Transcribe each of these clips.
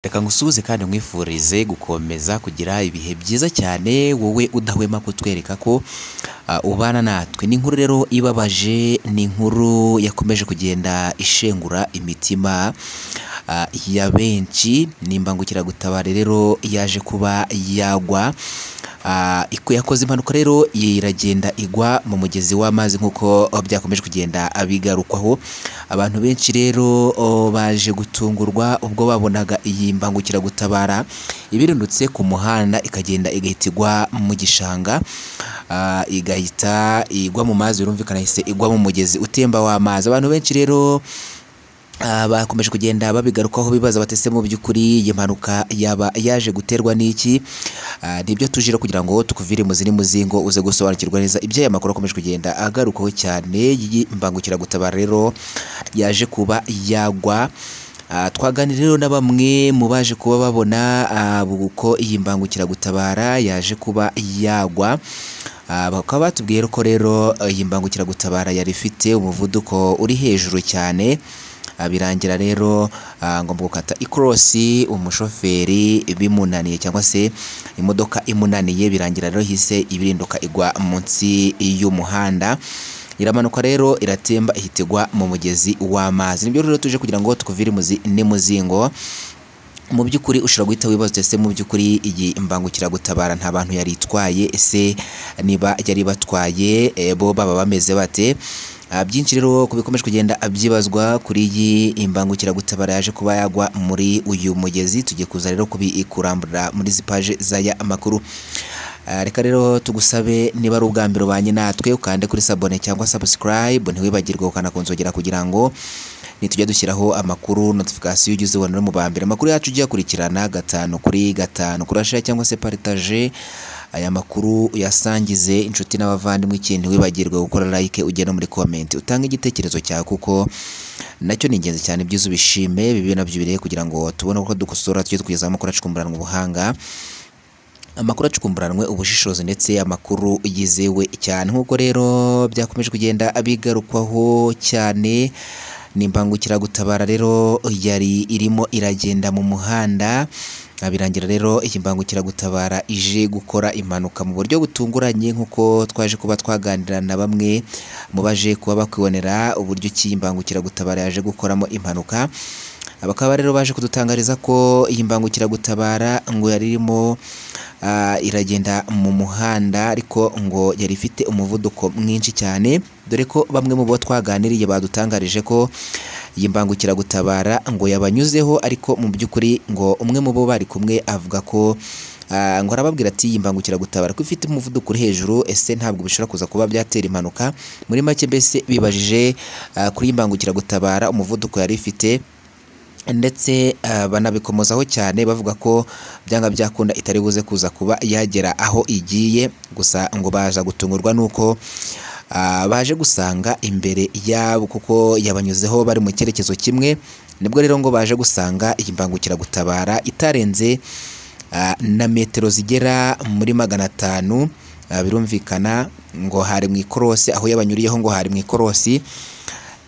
Reka ngusuhuze kandi nkwifurize gukomeza kugira ibihe byiza cyane wowe udahwema kutwereka ko ubana natwe. Ni inkuru rero ibabaje, ni inkuru yakomeje kugenda ishengura imitima ya benshi. Ni imbangukiragutabara rero yaje kuba yagwa, yakoze impanuka rero iragenda igwa mu mugezi w'amazi nk'uko byakomeje kugenda bigarukwaho. Abantu benshi rero baje gutungurwa ubwo babonaga iyi mbangukiragutabara ibirindutse ku muhanda ikagenda igahita igwa mu gishanga, igahita igwa mu mazi, birumvikana ihise igwa mu mugezi utemba w'amazi. Abantu benshi rero bakomeje kugenda babigarukaho bibaza batese mu by'ukuri iyi mpanuka yaba yaje guterwa n'iki. Nibyo tujira kugira ngo tukuvire mu ziri muzingo uze gusobanukirwa neza ibyo aya makuru akomeje kugenda agarukaho cyane. Iyi mbangukiragutabara rero yaje kuba yagwa. Twaganira rero na bamwe mu baje kuba babona uko iyi mbangukiragutabara yaje kuba yagwa. Bakaba batubwiye ko rero iyi mbangukiragutabara yari ifite umuvuduko uri hejuru cyane, birangira rero ngo mu gukata ikorosi umushoferi bimunaniye cyangwa se imodoka imunaniye, birangira rero hise ibirinduka igwa munsi y'umuhanda, iramanuka rero iratemba ihita igwa mu mugezi w'amazi. Nibyo rero tuje kugira ngo tukuvire muzingo. Mu by'ukuri ushobora guhita wibaza ese mu by'ukuri iyi mbangukiragutabara nta bantu yari itwaye, ese niba yari batwaye bo baba bameze bate? Byinshi rero kubikomeje kugenda byibazwa kuri iyi imbangukiragutabara yaje kuba yagwa muri uyu mugezi. Tugiye kuza rero kubikurambura muri zipaje z'aya amakuru. Reka rero tugusabe niba ari ubwa mbere ubanye natwe ukande kuri sabone cyangwa subscribe, ntiwibagirwe ukanakunzogera kugira ngo nitujya dushyiraho amakuru notification ugize ubona mu bambere amakuru yacu ujya kurikirana 5 kuri 5. Kurashare cyangwa se partage aya makuru uyasangize inshuti n'abavandimwe, ikintu wibagirwe gukora like, ugenda muri comment utanga igitekerezo cyawe kuko nacyo ni ingenzi cyane. Byiza ubishime bibi nabyo bireye kugira ngo tubone uko dukosora tujye kugeza amakuru acukumburanwe ubuhanga, amakuru acukumburanwe ubushishozi ndetse amakuru yizewe cyane. Nk'uko rero byakomeje kugenda abigarukwaho cyane, ni imbangukiragutabara rero yari irimo iragenda mu muhanda, birangira rero iyi mbangukiragutabara ije gukora impanuka mu buryo butunguranye nk'uko twaje kuba twaganira na bamwe mu baje kuba bakwibonera uburyo ki imbangukiragutabara yaje gukoramo impanuka. Bakaba rero baje kudutangariza ko iyi mbangukiragutabara ngo yari irimo iragenda mu muhanda ariko ngo yari ifite umuvuduko mwinshi cyane, dore ko bamwe mu bo twaganiriye badutangarije ko iyi mbangukiragutabara ngo yabanyuzeho, ariko mu by'ukuri ngo umwe mu bo bari kumwe avuga ko ngo arababwira ati iyi mbangukiragutabara ko ifite umuvuduko uri hejuru, ese ntabwo bishobora kuza kuba byatera impanuka? Muri make mbese bibajije kuri iyi mbangukiragutabara umuvuduko yari ifite, ndetse banabikomozaho cyane bavuga ko byanga byakunda itari buze kuza kuba yagera aho igiye. Gusa ngo baza gutungurwa nuko baje gusanga imbere yabo kuko yabanyuzeho bari mu cyerekezo kimwe. Nibwo rero ngo baje gusanga iyi mbangukiragutabara itarenze na metero zigera muri 500. Birumvikana ngo hari mu ikorosi, aho yabanyuriyeho ngo hari mu ikorosi.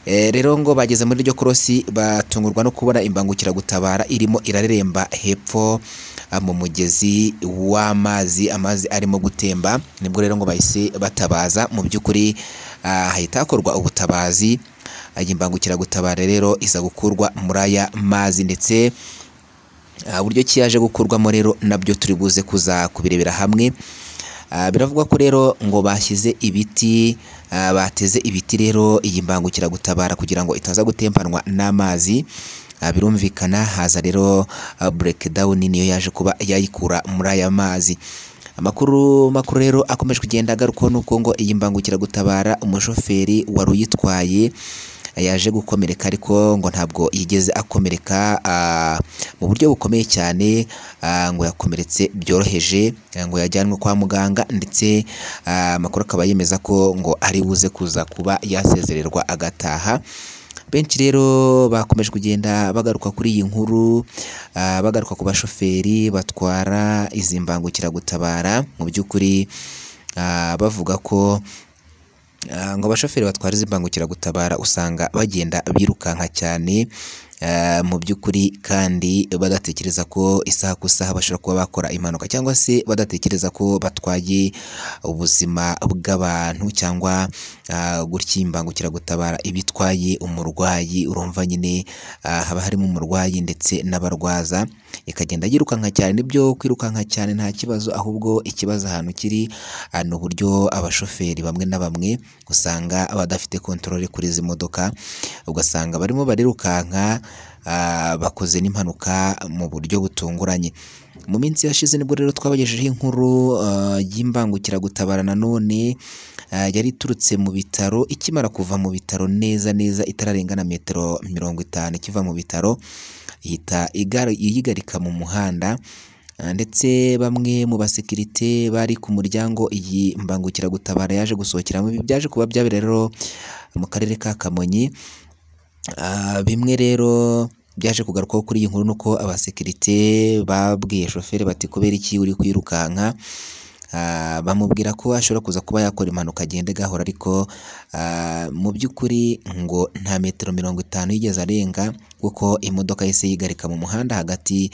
Rero ngo bageze muri iryo korosi batungurwa no kubona imbangukiragutabara irimo irareremba hepfo mu mugezi w'amazi, amazi arimo gutemba. Nibwo rero ngo bahise batabaza, mu by'ukuri hahita hakorwa ubutabazi. Iyi mbangukiragutabara rero iza gukurwa muri aya mazi, ndetse uburyo ki yaje gukurwamo rero nabyo turi buze kuza kubirebera hamwe. Biravugwa ko rero ngo bashyize ibiti, bateze ibiti rero iyi mbangukiragutabara kugira ngo itaza gutembanwa n'amazi. Birumvikana haza rero breakdown niyo yaje kuba yayikura muri aya mazi. Amakuru rero akomeje kugenda agarukaho nuko ngo iyi mbangukiragutabara umushoferi wari uyitwaye yaje gukomereka, ariko ngo ntabwo yigeze akomereka mu buryo bukomeye cyane. Ngo yakomeretse byoroheje, ngo yajyanwe kwa muganga, ndetse amakuru akaba yemeza ko ngo ari buze kuza kuba yasezererwa agataha. Benshi rero bakomeje kugenda bagaruka kuri iyi nkuru, bagaruka ku bashoferi batwara izi mbangukiragutabara. Mu by'ukuri bavuga ko ngo abashoferi batwara izi mbangukiragutabara usanga bagenda birukanka cyane, mu by'ukuri kandi badatekereza ko isaha ku isaha bashobora kuba bakora impanuka cyangwa se badatekereza ko batwaye ubuzima bw'abantu cyangwa gutya imbangukiragutabara ibitwaye umurwayi. Urumva nyine haba harimo umurwayi ndetse n'abarwaza, ikagenda yirukanka cyane. Nibyo kwirukanka cyane nta kibazo, ahubwo ikibazo ahantu kiri ni uburyo abashoferi bamwe na bamwe usanga badafite kontrole kuri izi modoka, ugasanga barimo barirukanka bakoze n'impanuka mu buryo butunguranye. Mu minsi yashize nibwo rero twabagejejeho inkuru y'imbangukiragutabara nanone yari iturutse mu bitaro, ikimara kuva mu bitaro neza neza itararenga na metero 50 ikiva mu bitaro, ihita iyigarika mu muhanda, ndetse bamwe mu basekirite bari ku muryango iyi mbangukiragutabara yaje gusohokeramo. Ibi byaje kuba byabera rero mu karere ka Kamonyi. Bimwe rero byaje kugarukaho kuri iyi nkuru nuko abasekirite babwiye shoferi bati kubera iki uri kwirukanka, bamubwira ko ashobora kuza kuba yakora impanuka agende gahora, ariko mu by'ukuri ngo nta metero 50 yigeze arenga, kuko imodoka yahise yigarika mu muhanda hagati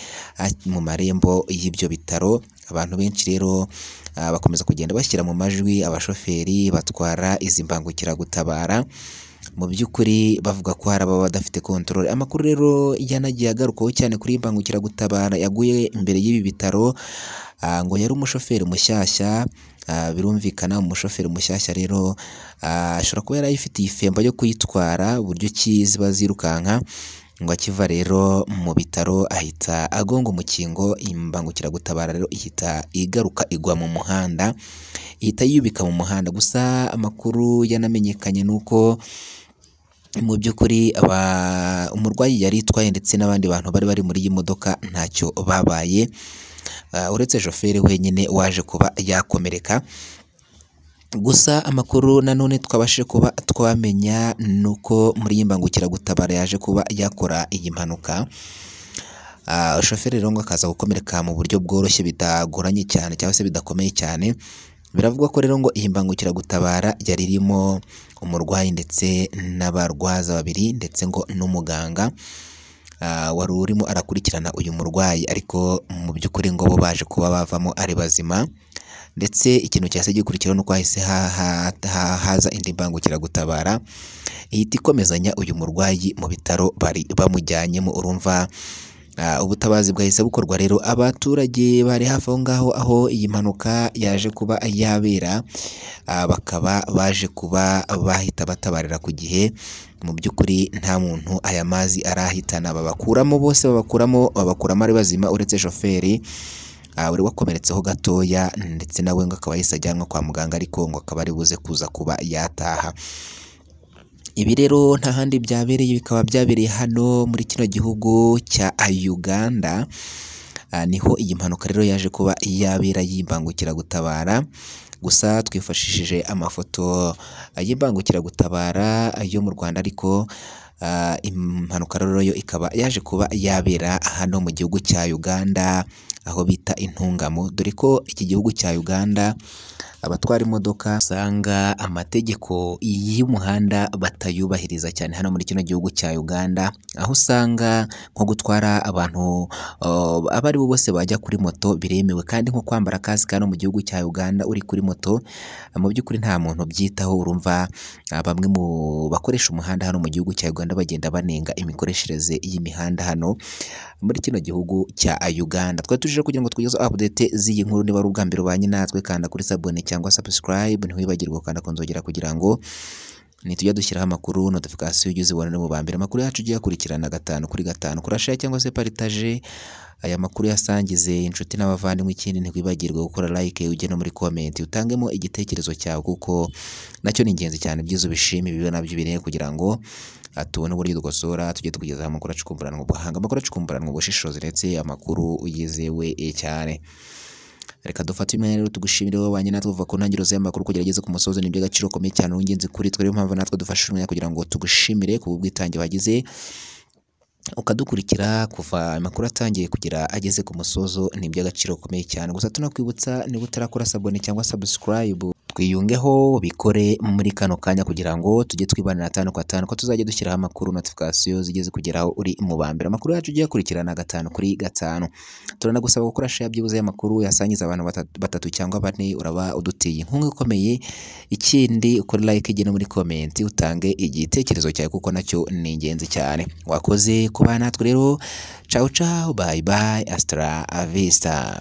mu marembo y'ibyo bitaro. Abantu benshi rero bakomeza kugenda bashyira mu majwi abashoferi batwara izi mbangukiragutabara, mu by'ukuri bavuga ko hari ababa badafite kontrole. Amakuru rero yanagiye agarukaho cyane kuri imbangukiragutabara yaguye imbere y'ibi bitaro, ngo yari umushoferi mushyashya. Birumvikana umushoferi mushyashya rero ashobora kuba yari ayifitiye ifemba yo kuyitwara, uburyo ki ziba zirukanka, ngo akiva rero mu bitaro ahita agonga umukingo. Imbangukiragutabara rero ihita igaruka igwa mu muhanda, ihita yubika mu muhanda. Gusa amakuru yanamenyekanye nuko mu by'ukuri umurwayi yari itwaye ndetse n'abandi bantu bari bari muri iyi modoka ntacyo babaye, uretse shoferi wenyine waje kuba yakomereka. Gusa amakuru nanone twabashije kuba twamenya nuko muri iyi mbangukiragutabara yaje kuba yakora iyi mpanuka, shoferi rero ngo akaza gukomereka mu buryo bworoshye bitagoranye cyane cyangwa se bidakomeye cyane. Biravugwa ko rero ngo iyi mbangukiragutabara yari irimo umurwayi ndetse n'abarwaza babiri, ndetse ngo n'umuganga wari urimo arakurikirana uyu murwayi, ariko mu by'ukuri ngo bo baje kuba bavamo ari bazima. Ndetse ikintu cyase gikurikiraho nuko hahise haza indi mbangukiragutabara ihita ikomezanya uyu murwayi mu bitaro bari bamujyanyemo. Urumva ubutabazi bwahise bukorwa rero. Abaturage bari hafi aho ngaho aho iyi mpanuka yaje kuba yabera, bakaba baje kuba bahita batabarira ku gihe. Mu by'ukuri nta muntu aya mazi arahitana, babakuramo bose, babakuramo ari bazima, uretse shoferi uri wakomeretseho gatoya, ndetse nawe ngo akaba yahise ajyanwa kwa muganga, ariko ngo akaba ari buze kuza kuba yataha. Ibi rero nta handi byabereye, bikaba byabereye hano muri kino gihugu cya Uganda. Niho iyi mpanuka rero yaje kuba yabera y'imbangukiragutabara. Gusa twifashishije amafoto y'imbangukiragutabara yo mu Rwanda, ariko impanuka rero yo ikaba yaje kuba yabera hano mu gihugu cya Uganda, aho bita Intungamo. Dore ko iki gihugu cya Uganda abatwara imodoka usanga amategeko y'umuhanda batayubahiriza cyane hano muri kino gihugu cya Uganda, aho usanga nko gutwara abantu abari bo bose bajya kuri moto biremewe, kandi nko kwambara kasike hano mu gihugu cya Uganda uri kuri moto mu by'ukuri nta muntu byitaho. Urumva bamwe mu bakoresha umuhanda hano mu gihugu cya Uganda bagenda banenga imikoreshereze y'imihanda hano muri kino gihugu cya Uganda. Twari tuje kugira ngo tugezeho update z'iyi nkuru. Niba ari ubwa mbere ubanye natwe, kanda kuri sabone cyangwa subscribe, ntiwibagirwe kandi kunzogera kugira ngo nitujya dushyiraho amakuru notification ujye uzibona mu ba mbere. Amakuru yacu ugiye akurikirana 5 kuri 5, kurashare cyangwa se partage aya makuru yasangize inshuti n'abavandimwe. Ikindi ntiwibagirwe gukora like, ujye no muri comment utangemo igitekerezo cyawe, kuko nacyo ni ingenzi cyane. Byiza ubishime, bibe nabyo birenge kugira ngo tubone uburyo dugosora, tujye tukugezaho amakuru acukumburanwa ubuhanga, amakuru acukumburanwa ubushishozi, ndetse amakuru yizewe cyane. Reka dufate imyanya rero tugushimire wowe wanye natwe kuva ku ntangiriro z'amakuru kugera ageze ku musozo. Ni by'agaciro komeye cyane n'ingenzi kuri twe, impamvu natwe dufashe umwanya kugira ngo tugushimire ku bwitange wagize ukadukurikira kuva amakuru atangiye kugira ageze ku musozo. Ni by'agaciro komeye cyane. Gusa tunakwibutsa niba utarakora sabone cyangwa subscribe, twiyungeho bikore muri kano kanya kugira ngo tujye twibanira 5 kwa 5 ko tuzajya dushyiraho amakuru notification zigeze kugeraho uri mu bambere amakuru yacu ugiye kurikirana 5 kuri 5 turanagusaba gukora share byibuze y'amakuru yasangiza abantu batatu cyangwa bane uraba udutiye inkunga ikomeye ikindi ukore like igene muri comment utange igitekerezo cyawe kuko nacyo ni ingenzi cyane wakoze kuba natwe rero ciao ciao bye bye astra vista